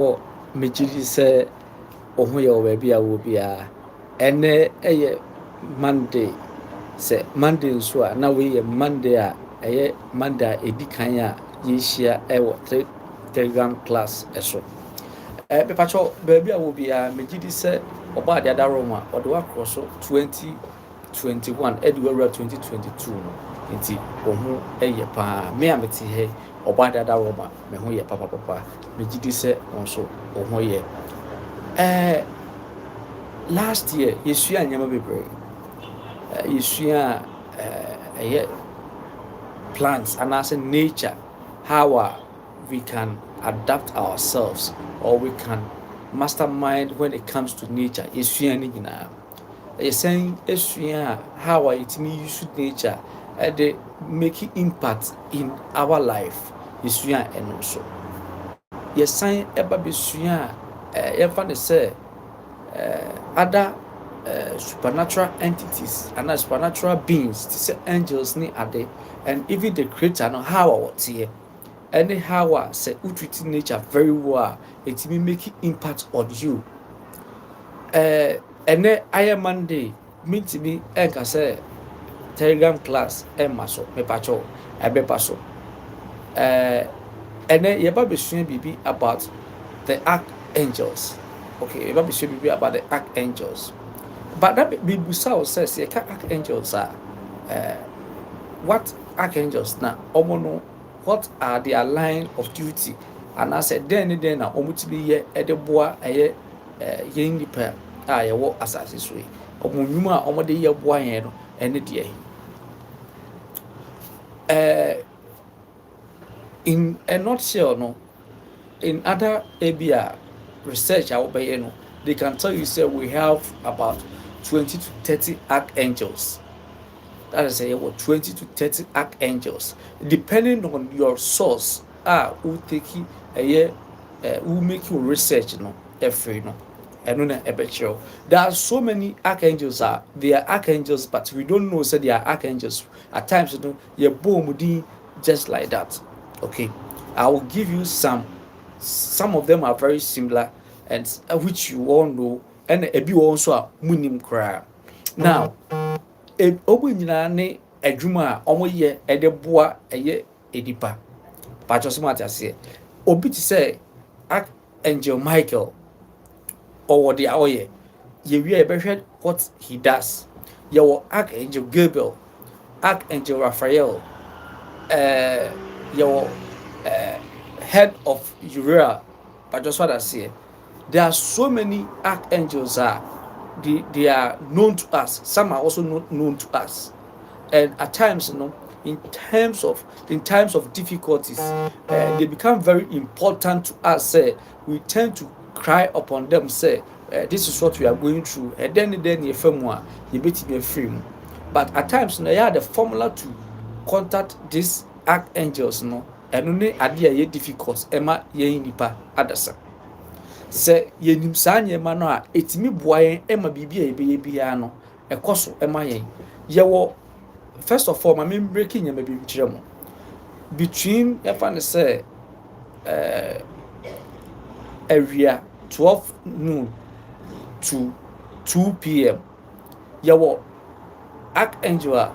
Mejidi say ohun ye obabi a wo bia ene eye Monday say Monday nso a na we ye Monday a eye Monday edi kan a ye hia e wo Telegram class eso pepacho baby a wo bia mejidi say oba de adaro ma odo across 2021 edward 2022 no nti ohun eye pa me ameti he oba de adaro ma me ho ye papa mejidi say onso ohun ye last year yesua nyama bebre yesua plants and as in nature how we can adapt ourselves or we can mastermind when it comes to nature yesua ni gina saying yesua how it me use nature and they make impact in our life yesua and also yesan eba besua yefane say other supernatural entities and supernatural beings, these angels ni ade, and even the creator no how what's here. Anyhow, say treat nature very well, it may make impact on you. And then I am Monday, meet me, and can say Telegram class, and maso, me pacho, I be paso. And then you be showing BB about the archangels. Okay, you be showing BB about the archangels. But that Bibusa says, yeah, archangels are what archangels now? Omono, what are their line of duty? And I said, then na omuti ye edeboa aye yen nipa a ye wo asase so yi. Omonwuma omode ye boa yen no ene de in a nutshell no, in other area research I will no, they can tell you say we have about 20 to 30 archangels. That is say 20 to 30 archangels, depending on your source. Who take you who make you research no every no. There are so many archangels they are archangels, but we don't know say they are archangels. At times, you know, you boom just like that. Okay, I will give you some. Some of them are very similar, and which you all know, and a be also a munim cry. Now, obu nyina ne adwuma a omo ye ede boa eye edipa. Pa cho so mate ase. Obi ti say Archangel Michael or what the oye. Ye wi e behwe what he does. Ye wo Archangel Gabriel, Archangel Raphael, your head of Uriah, but just what I say, there are so many archangels they are known to us. Some are also not known to us, and at times, you know, in times of difficulties, they become very important to us. We tend to cry upon them. Say, this is what we are going through, and then you bet me free. But at times, you know, you have the formula to contact these archangels, no, and only idea ye difficult. Emma ye nipa adasa. Say ye nim saa nyema no a etimi boa yen ema bibia ye bia no ekoso ema yen ye wo first of all ma me breaking nyema bi kire mo between if I say area 12 noon to 2 p.m. ye wo archangel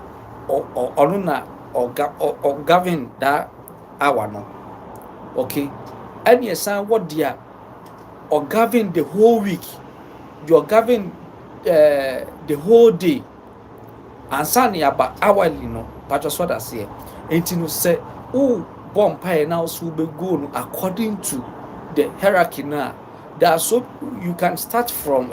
or na or govern that hour no. Okay, and yes what dia or govern the whole week, you're govern the whole day, and sunny about hourly no, but just what I say. And you say, oh, bomb pie now so be go according to the hierarchy now. There are so you can start from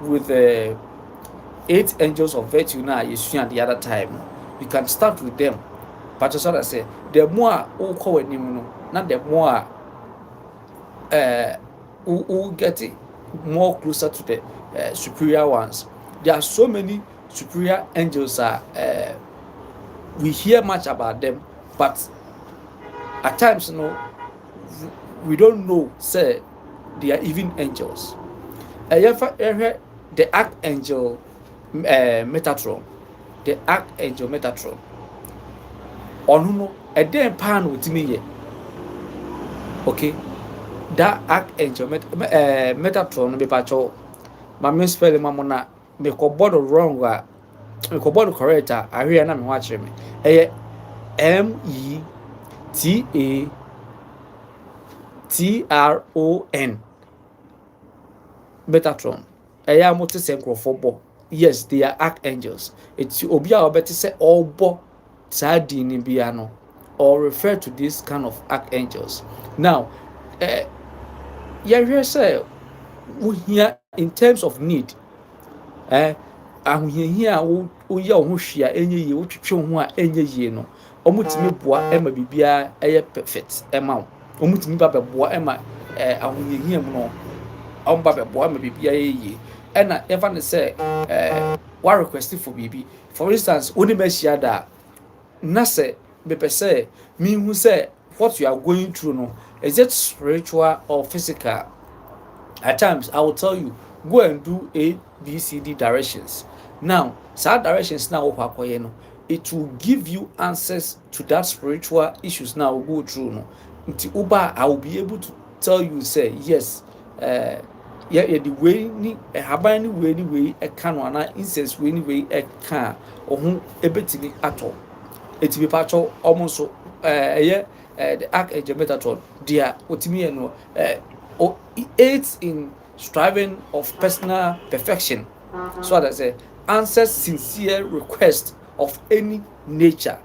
with 8 angels of virtue now, you see at the other time. You can start with them. But just what I say, the more oh call it not the more who get it more closer to the superior ones. There are so many superior angels we hear much about them, but at times, you know, we don't know, say, they are even angels. The Archangel Metatron, the Archangel Metatron. Onuno, a damn pan with me. Okay, that archangel Metatron no be pacho ma me spell ma mo na me ko board wrong me ko board correct ahwe na me wa kire me eye Metatron Metatron ɛyɛ a mote sɛ nkurɔfoɔ bɔ yes they are archangels eti obi a ɔbɛte sɛ ɔbɔ saa din ni bia no or refer to this kind of archangels now yɛhwɛ sɛ wohia in terms of need ahohiahia a woyɛ wo ho hwee a ɛnyɛ yie wotwetwe wo ho a ɛnyɛ yie no ɔmotumi boa ɛma biribiara ɛyɛ perfect ɛma wo ɔmotumi ba bɛboa ɛma ahohiahia mu no ɔmba bɛboa ma biribiara yɛ yie ɛna yɛfa ne sɛ wa request for biribi for instance wone mahyia da na sɛ mepɛ sɛ mehu sɛ what you are going through no is it spiritual or physical. At times I will tell you go and do ABCD directions. Now saa directions na wokɔ akɔyɛ no it will give you answers to that spiritual issues now go through no nti uba I will be able to tell you say yes yeah the way ni haban ni way ɛka no ana incense way ni way ɛka ohun ebetimi atɔ etibi patɔ ɔmo so ɛyɛ the archangel Metatron dia otimi yɛ no aids in striving of personal perfection so that say answers sincere request of any nature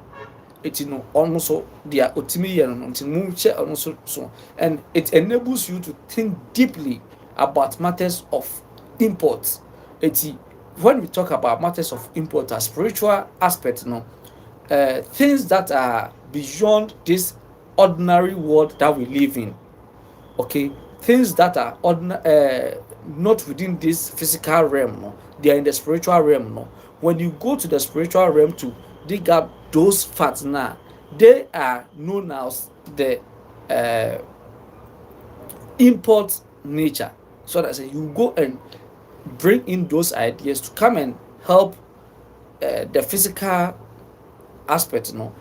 it no also dia otimi yɛ no nti mu hyɛ ɔno so and it enables you to think deeply about matters of import. When we talk about matters of import, a spiritual aspect, things that are beyond this ordinary world that we live in, okay, things that are not within this physical realm, they are in the spiritual realm. When you go to the spiritual realm to dig up those facts now, they are known as the import nature. So that you go and bring in those ideas to come and help the physical aspect, and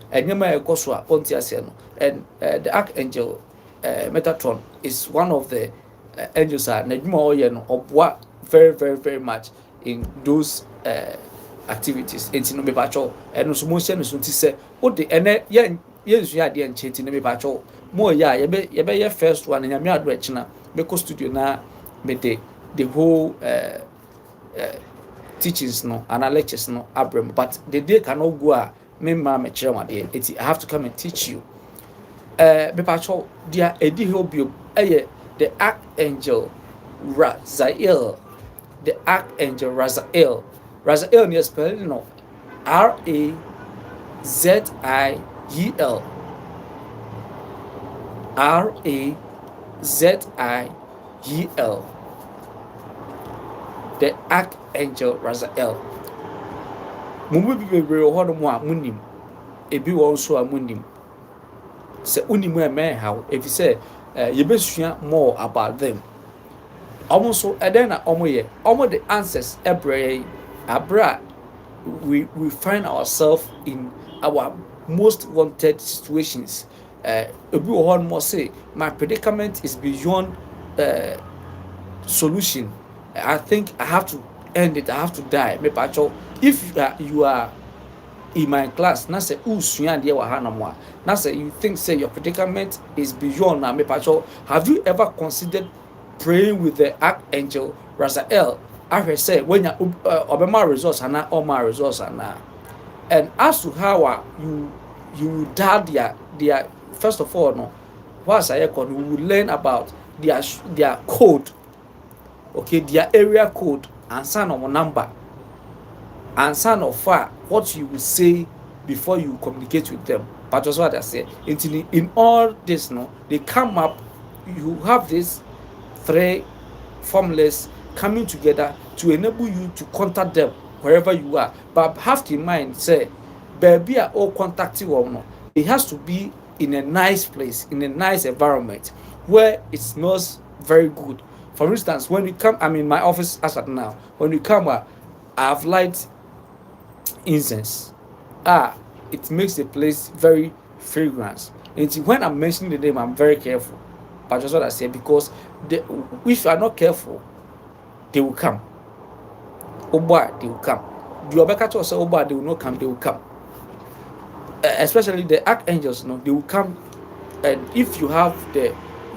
the archangel Metatron is one of the angels very very very much in those activities. And no mepacho and so motion is say what the yen ya de encheti no mepacho mo ya ye first one and yami ado echina because studio na me the whole teachings no and lectures no abrem but the day cannot go me ma me chere wade I have to come and teach you me pacho dia edi hobio the archangel Razael. The archangel Razael near spelling no Raziel Raziel, the archangel Razael. Mumu bi bebree wɔ hɔ no mu a munim ebi wɔ nso a munim sɛ unim ɛmɛ how if you say yɛbɛsua more about them. Almost then almost the answers every abra we find ourselves in our most wanted situations. Everyone must say my predicament is beyond solution. I think I have to end it. I have to die. If you are in my class, na say na say you think say your predicament is beyond na have you ever considered praying with the archangel Razael? I say when you obema results and all my results and as to how you dad their first of all no once I we will learn about their code, okay, their area code and sign of a number and sign of far what you will say before you communicate with them. But that's what I say. In all this, no, they come up. You have this three formulas coming together to enable you to contact them wherever you are. But have in mind, say, baby are all contacting or no. It has to be in a nice place, in a nice environment where it smells very good. For instance, when you come, I'm in my office as at now. When you come, I have light incense. It makes the place very fragrant. And when I'm mentioning the name, I'm very careful. But that's what I say, because if you are not careful, they will come. Oba, they will come. The Obeka say Oba, they will not come, they will come. Especially the archangels, they will come. And if you have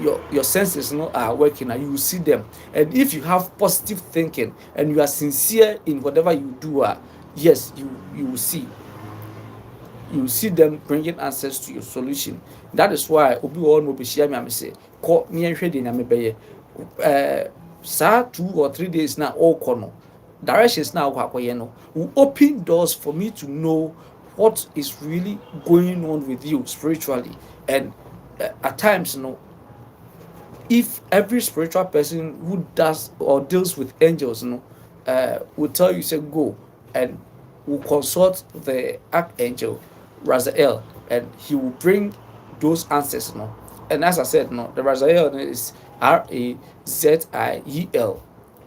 your senses are working, and you will see them. And if you have positive thinking and you are sincere in whatever you do, yes, you will see. You see them bringing answers to your solution. That is why obi won no be share me am say ko me enhwe de na me beye saa 2 or 3 days na all no directions na akoye no will open doors for me to know what is really going on with you spiritually. And at times, if every spiritual person who does or deals with angels, will tell you, say, go and will consult the archangel Raziel, and he will bring those answers, And as I said, the Raziel is Raziel,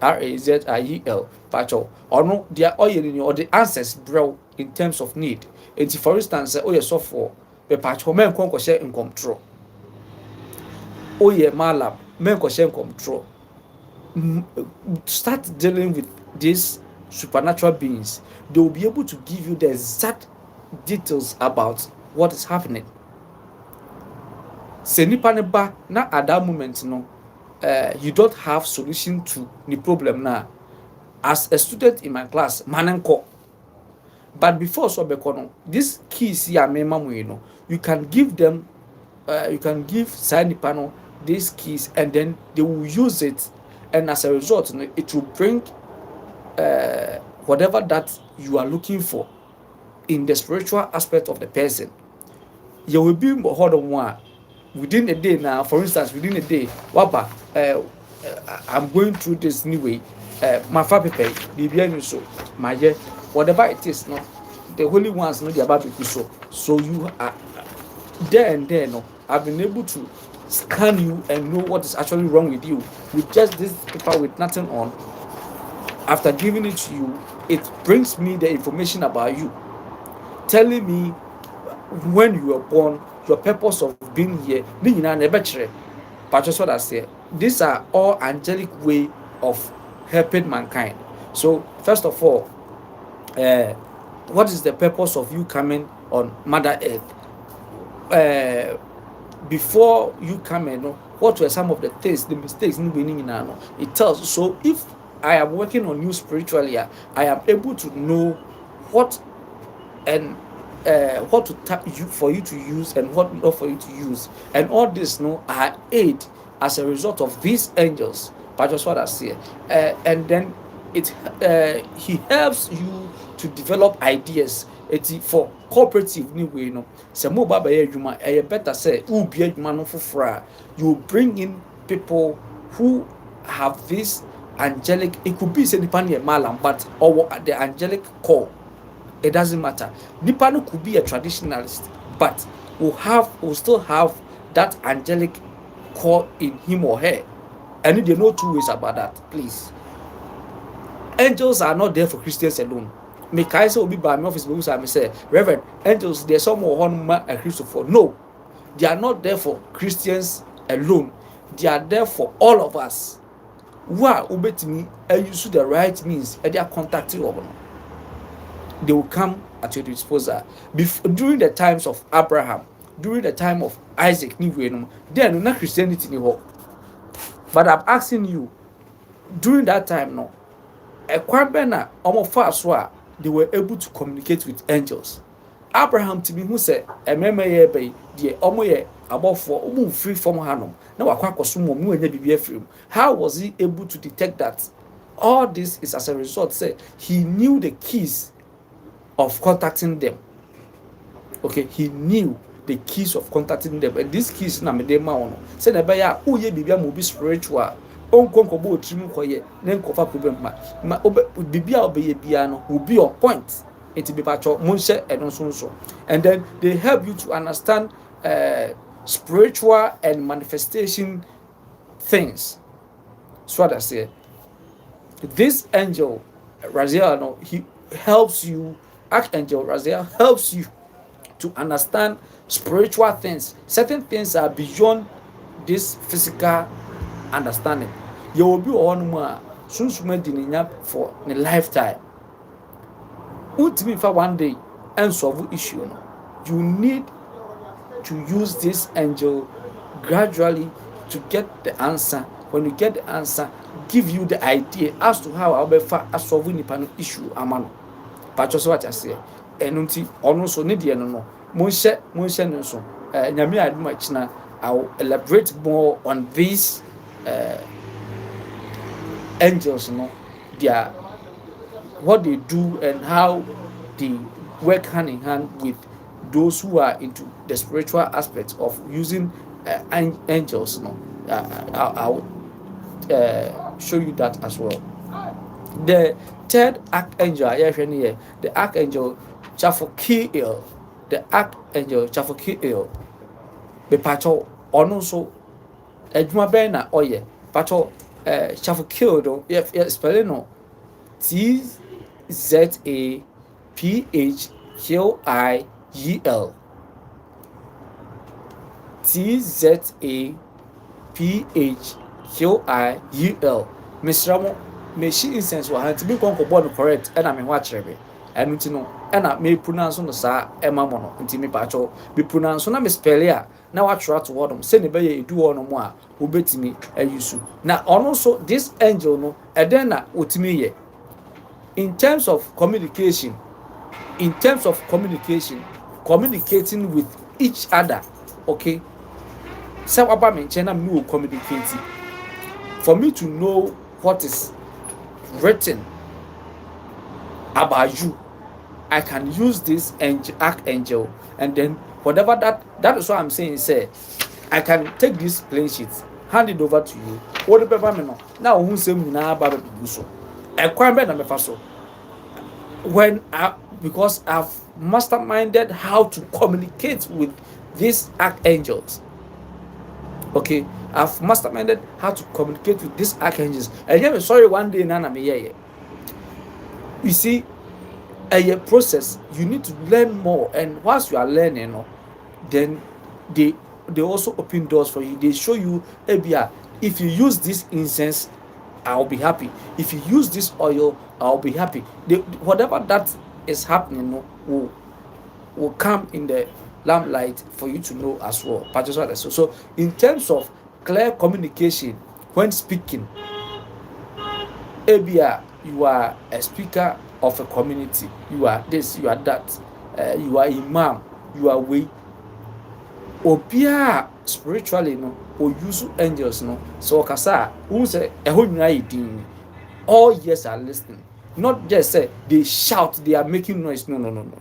Raziel, Pacho, or no, they are all or the answers, bro, in terms of need. And for instance, oh, yes, so for the Pacho, men can share in control. Oh yeah, malam, men question control. Start dealing with these supernatural beings. They will be able to give you the exact details about what is happening. Say nipa ne ba na at that moment, you don't have solution to the problem now. As a student in my class, manenko. But before so bekono, this keys here, you can give them, you can give side panel these keys, and then they will use it, and as a result, it will bring whatever that you are looking for in the spiritual aspect of the person. You will be more than one within a day now. For instance, within a day, wapa, I'm going through this anyway. My father pay the so my whatever it is, the holy ones know the about so. So you are there and there, I've been able to scan you and know what is actually wrong with you with just this paper with nothing on. After giving it to you, it brings me the information about you, telling me when you were born, your purpose of being here. But just what I say, these are all angelic way of helping mankind. So first of all, what is the purpose of you coming on Mother Earth? Before you come in, what were some of the things, the mistakes in winning in it tells. So if I am working on you spiritually, I am able to know what and what to tap you for you to use and what not for you to use, and all this are aid as a result of these angels. But just what I say, and then it he helps you to develop ideas. It's for cooperative anyway, so mobile by juma better say who be no for you bring in people who have this angelic. It could be say depending malam, but or the angelic core. It doesn't matter. Nipano could be a traditionalist, but will still have that angelic core in him or her. And they know two ways about that, please. Angels are not there for Christians alone. Make I say be by my office because I say, Reverend, angels, there's someone a Christopher. No, they are not there for Christians alone. They are there for all of us. Who are obey me and use the right means and they are contacting over. They will come at your disposal. During the times of Abraham, during the time of Isaac, then not Christianity anymore. But I'm asking you, during that time, they were able to communicate with angels. Abraham to me who said, a memory by the about for free from Hanum. Now how was he able to detect that? All this is as a result, say he knew the keys of contacting them. Okay, he knew the keys of contacting them, and these keys na me dem ma wono say na be ya uye bibia mo bi spiritual onkonko bo otrimu koye na nkofa problem ma bibia obeye bia no will be on point. It be pacho monse eno so, and then they help you to understand spiritual and manifestation things. So what I say, this angel Raziel, he helps you. Archangel Raziel helps you to understand spiritual things. Certain things are beyond this physical understanding. You will be on more soon for a lifetime. Ultimately, for one day and solve issue. No? You need to use this angel gradually to get the answer. When you get the answer, give you the idea as to how I'll be solving the issue. Amano. But just what I say. And also need the no. Monse no so. Nyame aduma china. I'll elaborate more on these angels. No, their what they do and how they work hand in hand with those who are into the spiritual aspects of using angels. No, I'll show you that as well. The third archangel, the archangel Chaphokiel, the archangel Chaphokiel, the patrol, or so, Edma Bena, oh yeah, patrol, Chaphokiel, yeah, spelling no, TZAPHQIEL. TZAPHQIEL. Miss Ramo, may she instance will have to be born correct, and I'm in watch every. And you know, and I may pronounce on the sa Emma Mono, until me patcho be pronounced on a mispelia. Now I try to word them, send a bay do on more, who bet me a use. Now, also this angel no, and then with me in terms of communication, communicating with each other, okay. So about me, I'm no communicating. For me to know what is written about you, I can use this archangel, and then whatever that is what I'm saying. Say, I can take this plain sheet, hand it over to you. What the paper me no? Now who say me na ba be so? E kwan be na me fa so. When because I've masterminded how to communicate with these archangels. Okay, I've masterminded how to communicate with these archangels. And yeah, sorry, one day nana me yeah. You see, a process. You need to learn more, and once you are learning, then they also open doors for you. They show you, if you use this incense, I'll be happy. If you use this oil, I'll be happy. Whatever that is happening, will come in the lamplight for you to know as well. So in terms of clear communication when speaking, you are a speaker of a community. You are this, you are that. You are imam. You are way. Obia spiritually or use angels So kasa who say all ears are listening. Not just say they shout, they are making noise. No.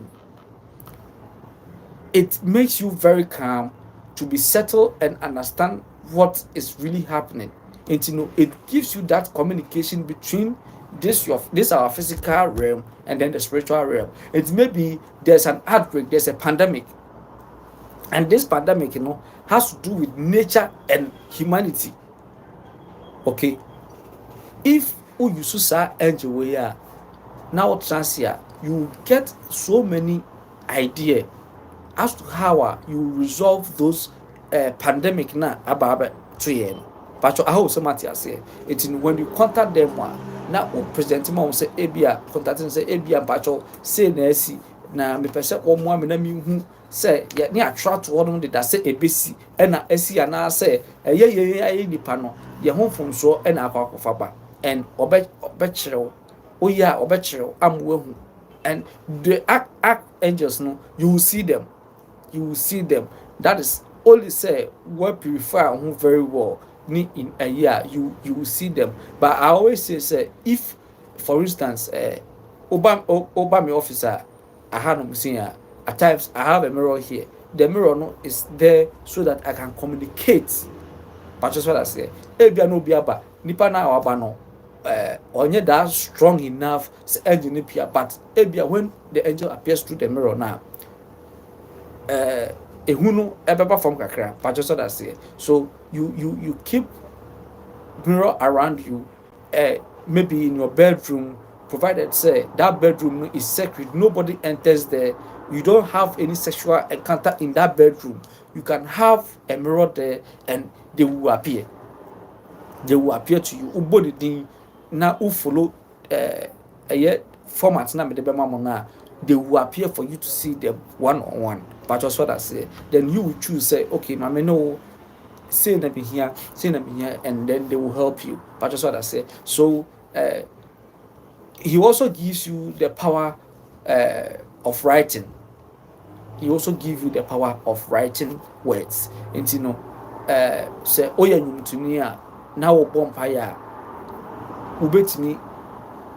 It makes you very calm to be settled and understand what is really happening. And it gives you that communication between this our physical realm and then the spiritual realm. It may be there's an outbreak, there's a pandemic, and this pandemic has to do with nature and humanity. Okay, if you say angel way now transia, you get so many ideas as to how you resolve those pandemic na about 3 years. But I hope somebody say it when you contact them now present him say ebia contacting say ebia pacho say na esi na me pese omo amena mi hu say ya ni attract won de da say ebesi e na esi ya na say ye nipa no ye ho fomso e na akwakofa ba and obe chirew oya obe chirew amwehu. And the archangels you will see them. That is only say what purify who very well in a year you will see them. But I always say if for instance Obama officer I had seen at times I have a mirror here. The mirror is there so that I can communicate. But just what I say, ebia no biaba nipa na waba no onye that strong enough to angel appear. But ebia when the angel appears through the mirror now ehunu ebeba from kakra. But just what I say, so you keep mirror around you, maybe in your bedroom, provided say that bedroom is sacred, nobody enters there you don't have any sexual encounter in that bedroom, you can have a mirror there and they will appear. They will appear to you. Ubody din na u follow format na me de bema mo na, they will appear for you to see them one on one. But that's what I say. Then you will choose say, okay, mama no, say na be here, say na be here, and then they will help you. But that's what I say. So he also gives you the power of writing. He also gives you the power of writing words. And you know, say oya nyumtuni a na wo bompire a ubetimi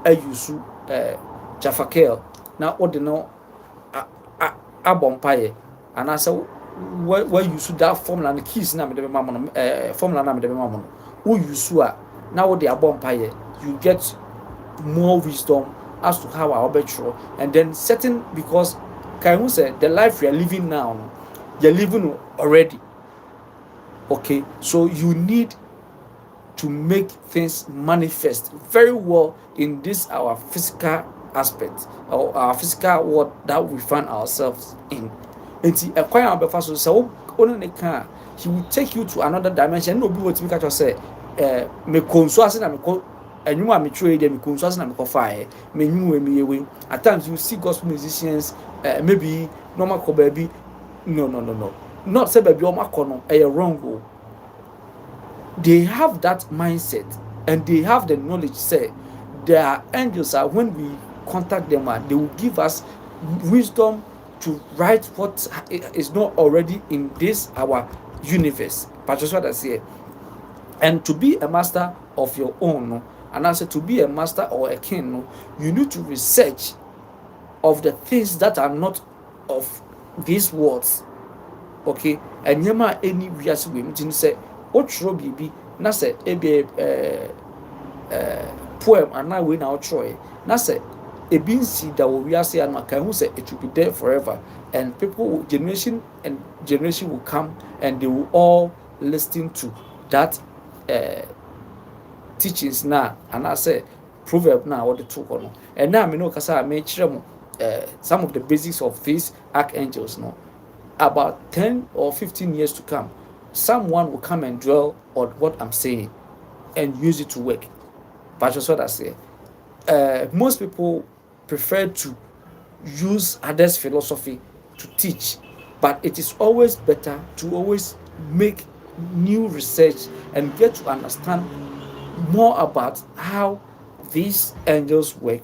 ayusu jafakel na ode no a bompire anasa we use that formula and keys na me de mama no formula na me de mama no wo use a na wo de abompire, you get more wisdom as to how our better. And then certain, because Kaimu said the life we are living now, you're living already. Okay, so you need to make things manifest very well in this our physical aspect or our physical world that we find ourselves in. And so he will take you to another dimension. No, be what me catch say me konsuase na me ko enwuma me trade me konsuase na me ko fae me nwu me yewe. At times you see gospel musicians maybe normal ko baby no not say baby o makono wrong. They have that mindset and they have the knowledge say there are angels are when we contact them they will give us wisdom to write what is not already in this our universe. But just what I say. And to be a master of your own, and I say to be a master or a king, you need to research of the things that are not of these words. Okay, and yema any reason we mean say what should be na say poem and now we now try na say a being see that we are saying who say it will be there forever, and people generation and generation will come and they will all listen to that teachings now. And I say proverb now what the talk on, and now I know because I made some of the basics of these archangels. No, about 10 or 15 years to come, someone will come and dwell on what I'm saying and use it to work. But that's what I say. Most people prefer to use others' philosophy to teach, but it is always better to always make new research and get to understand more about how these angels work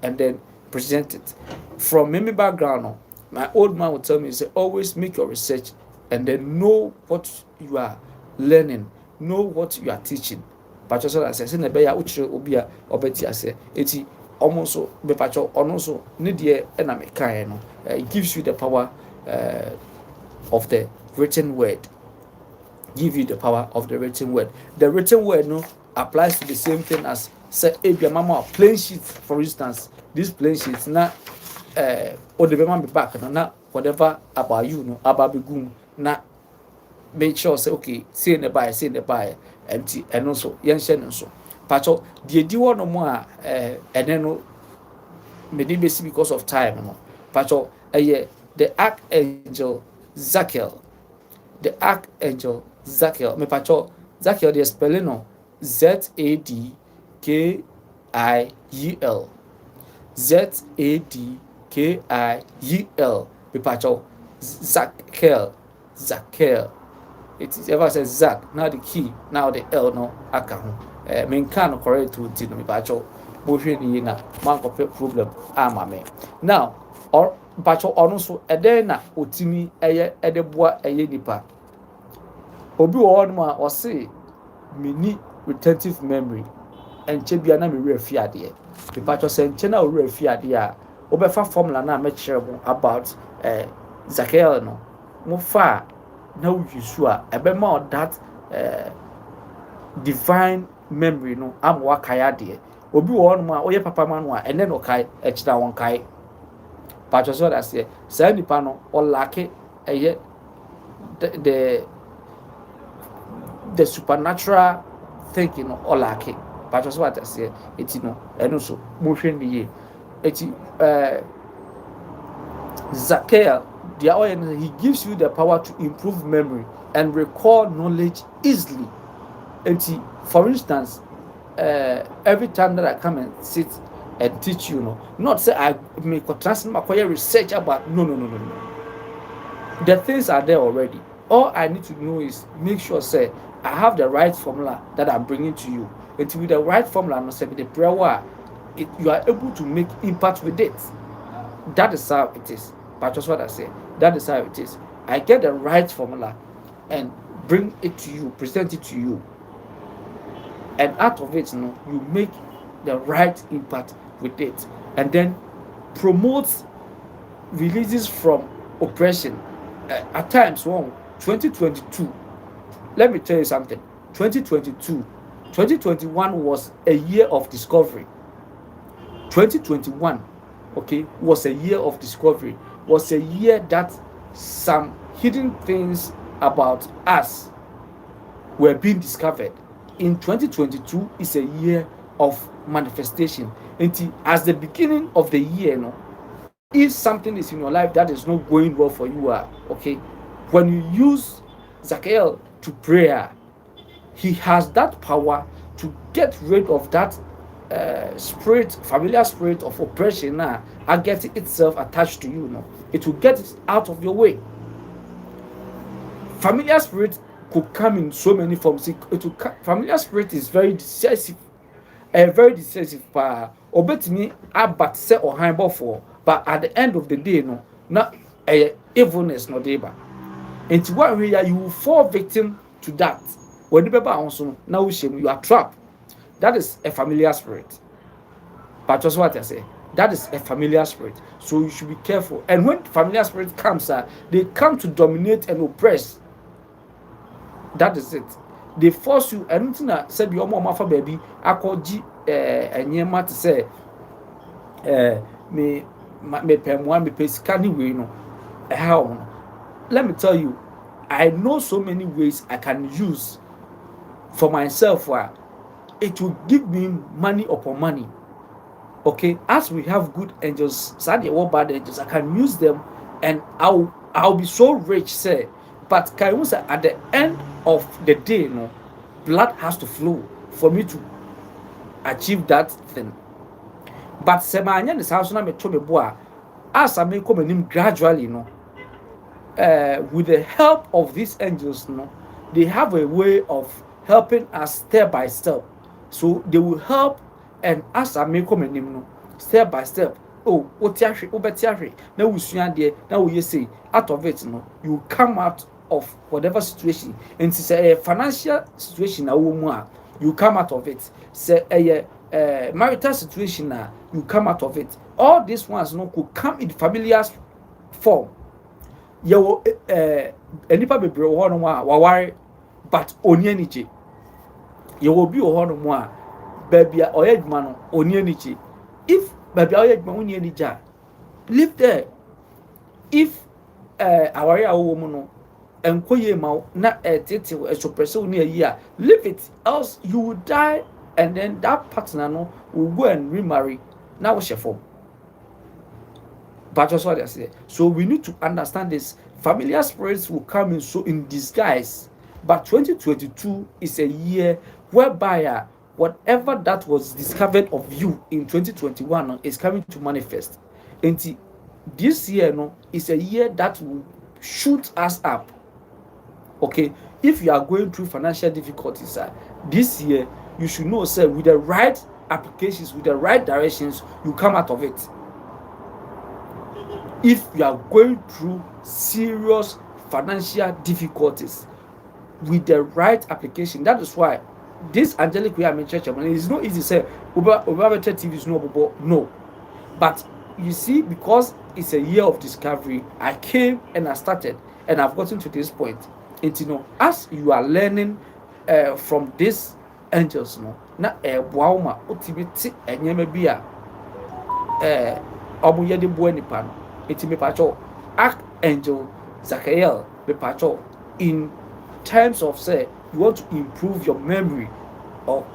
and then present it. From my background, my old man would tell me, say, always make your research and then know what you are learning, know what you are teaching. But just as I said, Nebeya Uche Obia Obeti I say, eti almost so Bepacho also Nidia Enamekano. It gives you the power of the written word. Give you the power of the written word. The written word no applies to the same thing as say Abia Mama plain sheet, for instance. This plain sheet na or the be back na whatever about you no about be goon na make sure say okay say in the buy empty and also yenhye no so pacho the di one no and then no me dey base because of time no pacho the archangel Zakiel, the archangel Zakiel me pacho Zakiel the spelling no Zadkiel, Zadkiel me pacho Zakiel. It is ever says Zach, now the key, now the L no account. Men can correct to Tino Bacho, Bushing in a mark of problem. Me. Now, or Bacho also a dena, Utimi, a debois, a yenipa. Obi Orma or say, me need retentive memory, and Chebiana me refia dear. The Bacho sent Chena refia dear. Obefa formula na make sure about Zakiel no. More far. Now you sure about that divine memory no am wakaya de obi won ma oye papa manu and then okai echida won kai but just what I say say nipa no o lake the supernatural thinking no o lake but just what I say it no and also mo hwe ni ye eti Zakiel, the oil, he gives you the power to improve memory and recall knowledge easily. And for instance, every time that I come and sit and teach you, not say I make a transfer research about no. The things are there already. All I need to know is make sure say I have the right formula that I'm bringing to you. And with the right formula, no say with the prayer, you are able to make impact with it. That is how it is. But just what I say. That is how it is. I get the right formula and bring it to you, present it to you, and out of it, you make the right impact with it, and then promote releases from oppression. At times, 2022. Let me tell you something. 2022, 2021 was a year of discovery. 2021, okay, was a year of discovery. Was a year that some hidden things about us were being discovered. In 2022 is a year of manifestation. And as the beginning of the year, if something is in your life that is not going well for you, okay, when you use Zakiel to prayer, he has that power to get rid of that spirit, familiar spirit of oppression now, and get itself attached to you. It will get it out of your way. Familiar spirit could come in so many forms. Familiar spirit is very decisive, very decisive. Obetimi abat se ohan for, but at the end of the day, na evilness no deba. Into what way you will fall victim to that. When you also now you are trapped. That is a familiar spirit. But just what I say, that is a familiar spirit. So you should be careful. And when familiar spirit comes, they come to dominate and oppress. That is it. They force you. And said your mama for baby. I call G and your to say me pay me pay scanning way how. Let me tell you, I know so many ways I can use for myself where it will give me money upon money. Okay, as we have good angels, sadly what bad angels, I can use them and I'll be so rich, say. But can you say at the end of the day, blood has to flow for me to achieve that thing. But Semanya is house na me to me boa as I may come in gradually, with the help of these angels, they have a way of helping us step by step. So they will help, and as I may come in step by step. Oh, obetiari. Now we see there. Now we say out of it, you come out of whatever situation. And it's a financial situation. You come out of it. Say a marital situation. You come out of it. All these ones could come in familiar form. You enipa bebre wo no a waware but oni aniche. You will be ho no mo a baby a oyadwuma no oni aniche. If baby a oyadwuma oni aniche, live there. If aware a wo mu no enkoye ma na tete suppress oni ayi a, leave it, else you will die, and then that partner will go and remarry. Now what's your form? But that's what I say. So we need to understand this. Familiar spirits will come in disguise. But 2022 is a year whereby whatever that was discovered of you in 2021 is coming to manifest. And this year is a year that will shoot us up. Okay, if you are going through financial difficulties, this year you should know, sir, with the right applications, with the right directions, you come out of it. If you are going through serious financial difficulties, with the right application, that is why this angelic way I'm in church, it's not easy to say over TV is no. But you see, because it's a year of discovery, I came and I started, and I've gotten to this point. And as you are learning from these angels, na wauma utibiti enyeme bia omuye de bo nipa no eti me pacho Archangel Zakiel me pacho, in terms of say you want to improve your memory or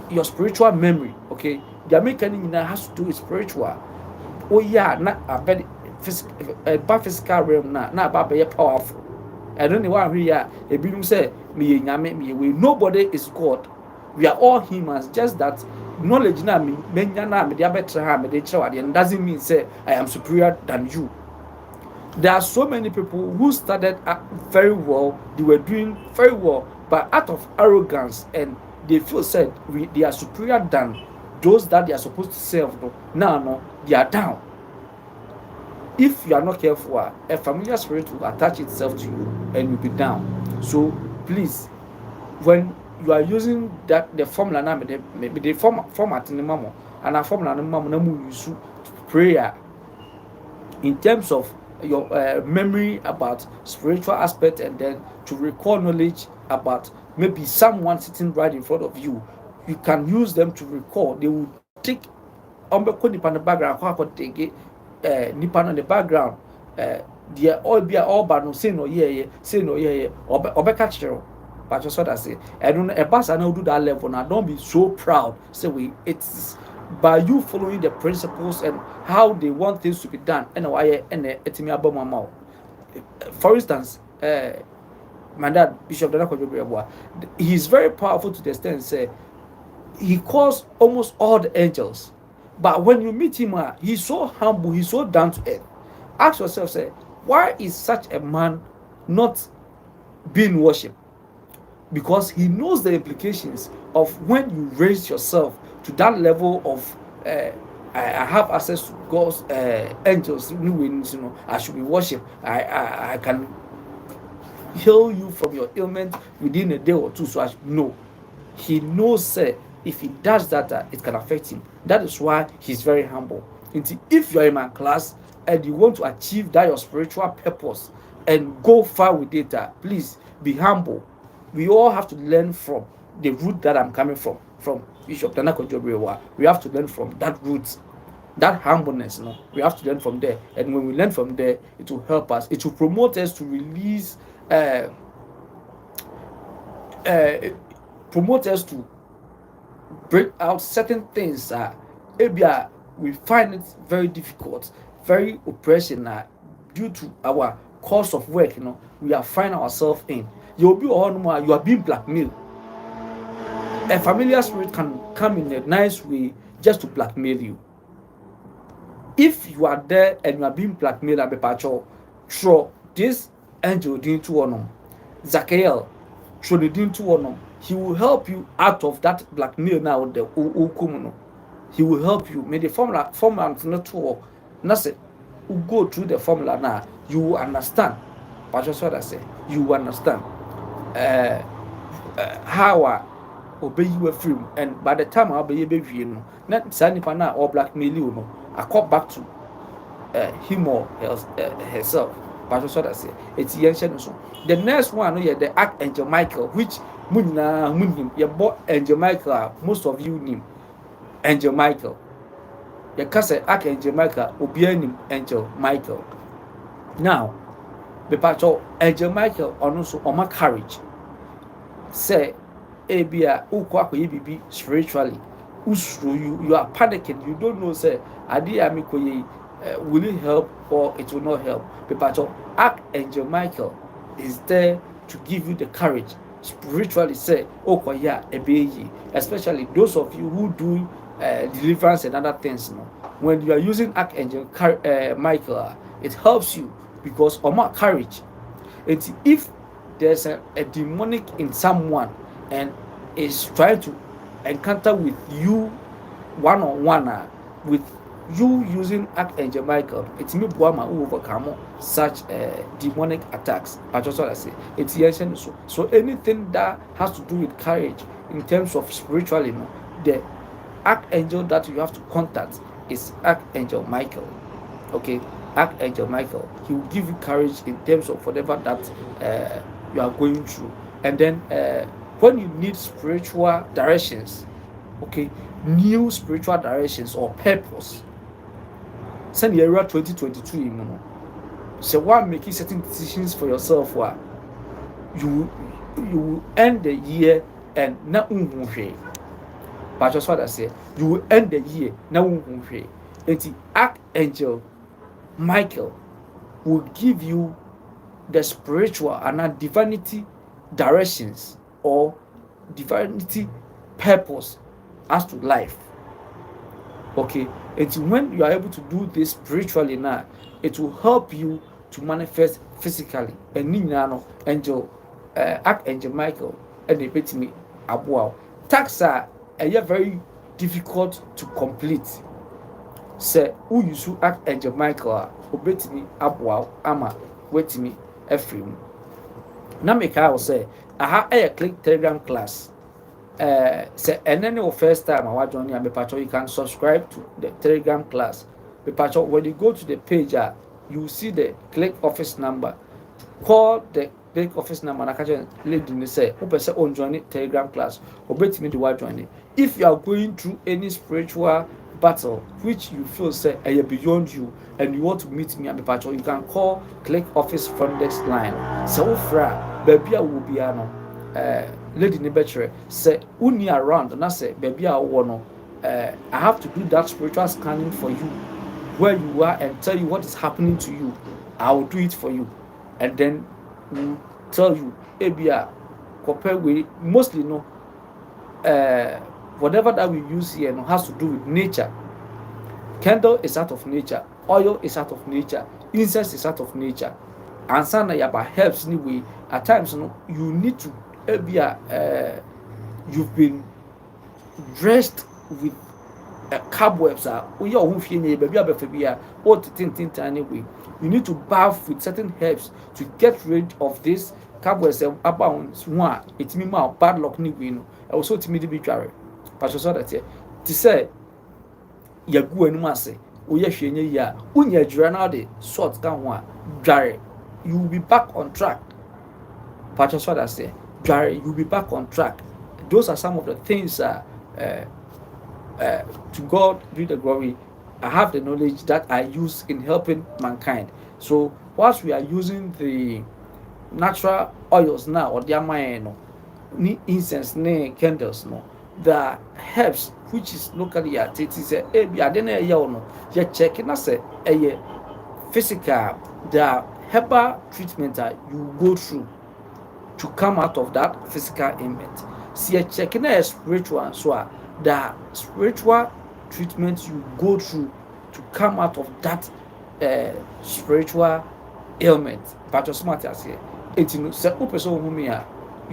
your spiritual memory. Okay, the American has to do with spiritual. Oh yeah, na very physical realm na ba be powerful. I don't know why we are a bit say me nyame me we nobody is God. We are all humans, just that knowledge na me menya na me dey abetre ha me dey kire wade and doesn't mean say I am superior than you. There are so many people who started very well, they were doing very well, but out of arrogance and they feel said they are superior than those that they are supposed to serve. No, they are down. If you are not careful, a familiar spirit will attach itself to you and you'll be down. So please, when you are using the formula now, maybe the format in the mamo and a formula in the mamo use prayer in terms of your memory about spiritual aspect, and then to recall knowledge about maybe someone sitting right in front of you. You can use them to recall. They will take nipa in the background, nipa in the background. They all be all but no say no yeah or catch you. But just what I say, I don't know a pastor now do that level. Now don't be so proud. Say it's by you following the principles and how they want things to be done. And why and etimi abomama. For instance, my dad, Bishop Dana, he's very powerful to the extent say he calls almost all the angels. But when you meet him, he's so humble, he's so down to earth. Ask yourself, say, why is such a man not being worshipped? Because he knows the implications of when you raise yourself to that level of I have access to God's angels, I should be worshipped. I can heal you from your ailment within a day or two. So no, he knows if he does that, it can affect him. That is why he's very humble. If you are in my class and you want to achieve that your spiritual purpose and go far with it, please be humble. We all have to learn from the root that I'm coming from Bishop Tanako Jobrewa. We have to learn from that root, that humbleness. We have to learn from there. And when we learn from there, it will help us. It will promote us to release, promote us to break out certain things. We find it very difficult, very oppression due to our course of work. We are finding ourselves in. You are being blackmailed. A familiar spirit can come in a nice way just to blackmail you. If you are there and you are being blackmailed at the patrol, throw this angel into one, Zachariel, throw it into one. He will help you out of that blackmail now. He will help you. May the formula not to work. Nothing. Go through the formula now. You will understand. But just what I say, you will understand. How obey you free, and by the time I'll be able to not Sanipana or blackmail you, I call back to him or herself. But just what I say, it's the ancient. The next one, the Archangel Michael, which Munna, you bought Angel Michael, most of you name Angel Michael. You can say Archangel Michael, Obianim Angel Michael. Now, the patrol Angel Michael also on my courage. Say, Abia, Ukwa, spiritually. You are panicking, you don't know, say, will it help or it will not help? The patrol Archangel Michael is there to give you the courage. Spiritually, say, especially those of you who do deliverance and other things. When you are using Archangel Michael, it helps you because of my courage. If there's a demonic in someone and is trying to encounter with you one-on-one, with you using Archangel Michael, it's me Buama who overcome such demonic attacks. I just want to say it's ancient. So anything that has to do with courage in terms of spiritually, the archangel that you have to contact is Archangel Michael. Okay, Archangel Michael. He will give you courage in terms of whatever that you are going through. And then when you need spiritual directions, okay, new spiritual directions or purpose, send the area 2022. So while making certain decisions for yourself, you will end the year and not but just what I say, you will end the year now. It's Archangel Michael will give you the spiritual and divinity directions or divinity purpose as to life. Okay, it's when you are able to do this spiritually now, it will help you to manifest physically. And angel, Archangel Michael, and they bet me aboa. Tasks are very difficult to complete. Say who use Archangel Michael obet me aboa ama wait me every. Now make I will say aha click Telegram class. Say and then your first time I join you, you can subscribe to the Telegram class. When you go to the page, you see the click office number. Call the click office number and I can lady say, open say on join Telegram class or bet me to join it. If you are going through any spiritual battle which you feel say beyond you and you want to meet me, you can call click office front desk line. So baby I will be lady ne betchere say uni around and I say baby I want I have to do that spiritual scanning for you where you are and tell you what is happening to you. I will do it for you and then tell you abia compare with mostly whatever that we use here has to do with nature. Candle is out of nature, oil is out of nature, incense is out of nature, and some yaba helps anyway. At times you need to you've been dressed with cobwebs anyway. You need to bath with certain herbs to get rid of this cobwebs about one. It means bad luck anyway. Also to me to be dry. Pastor saw that here. To say yagu enumase oye hwenye ya unya dwura na de sort kan ho a dware, you will be back on track. Pastor saw that say dware, you will be back on track. Those are some of the things to God be the glory. I have the knowledge that I use in helping mankind. So whilst we are using the natural oils now or the ni incense ni candles the herbs which is locally at it is a you checking us a physical the herbal treatment that you go through to come out of that physical ailment. See a checking a spiritual so the spiritual treatment you go through to come out of that spiritual ailment. But your smart as here, you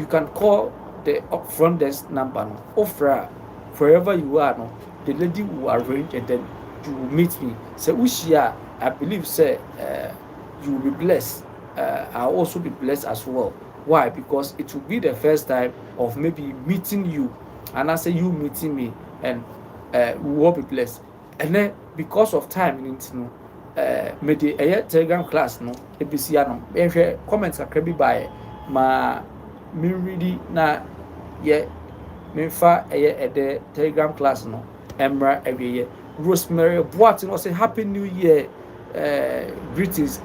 can call the front desk number. Offer wherever you are, the lady will arrange and then you will meet me. Say Ushia, I believe say you will be blessed. I'll also be blessed as well. Why? Because it will be the first time of maybe meeting you, and I say you meeting me, and we will be blessed. And then because of time, me the Telegram class ABC comments are be by ma me ready na ye me fa the Telegram class Emra every year. Rosemary Boatin say Happy New Year greetings.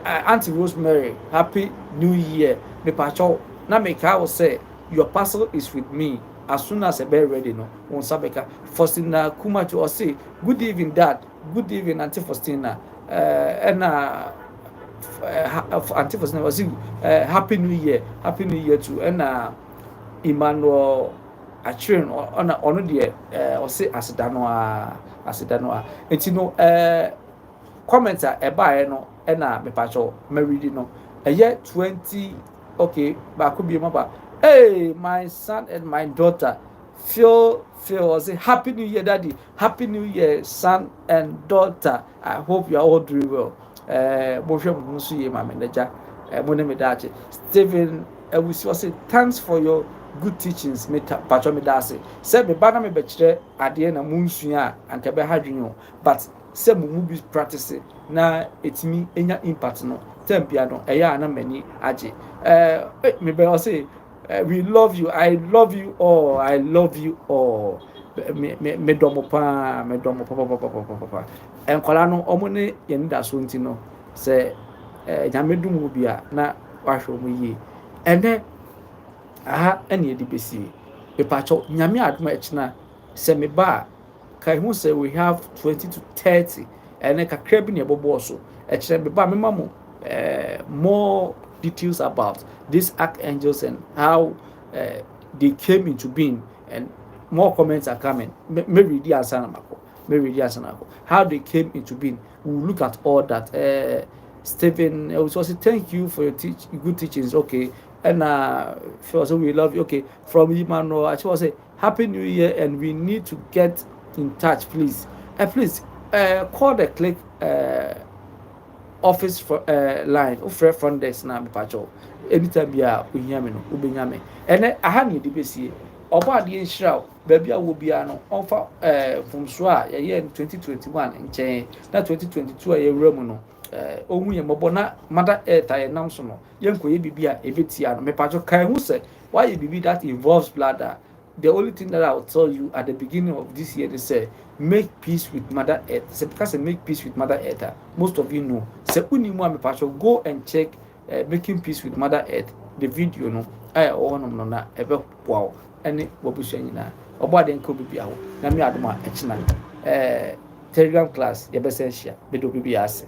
Auntie Rosemary, Happy New Year. Me pacho na me ka will say your parcel is with me as soon as a bear ready on Sabeka. Faustina Kumacho or say good evening dad, good evening Auntie Faustina and Auntie Faustina was Happy New Year too and Emmanuel Achrin or the or say Asidanoa and comments are me pacho married a year 20 okay but could be mama. Hey, my son and my daughter, Phil say Happy New Year, Daddy. Happy New Year, son and daughter. I hope you are all doing well. Stephen, we say thanks for your good teachings. Pacho me dase. Say me bana me bechire ade na munsuya anka be hadwin but say mu be practicing na etimi enya impact no. Tempia no eya na mani age. Me be say we love you. I love you all. I love you all. Me domo pa papa. Enkwala no omo ne yenda so nti no se nyamedum mu bia na wahwe mu yi. Ene aha ene edi besi. Me pacho nyame adoma echina se me ba kai hu say we have 20 to 30 ɛne kakra bi na ɛbɔbɔ so ɛkyerɛ me ba me mamu more details about these archangels and how they came into being, and more comments are coming. Maybe the answer how they came into being. We'll look at all that. Stephen also say thank you for your good teachings. Okay, and also we love you. Okay, from Emmanuel, I was say Happy New Year, and we need to get in touch, please. Please call the click office for line or front desk na pacho anytime bia ohia me no obenya me ene aha ne de besie obo ade nhira baabi a wo bia no onfa fumso a ye 2021 nchen na 2022 a ye wura mu no ohun ye mobo na mother earth aye nam so no ye nkoye bibia ebetia no me pacho kan hu se why you bibi that involves bladder. The only thing that I will tell you at the beginning of this year is say make peace with Mother Earth. Say because I make peace with Mother Earth, most of you know. Say unimu ame pasho go and check making peace with Mother Earth. The video no I owo no na ebe wow ene wobusua nyina. Obo ade nko bibia ho. Na me adoma echina. Telegram class ye be se share. Be do bibia ase.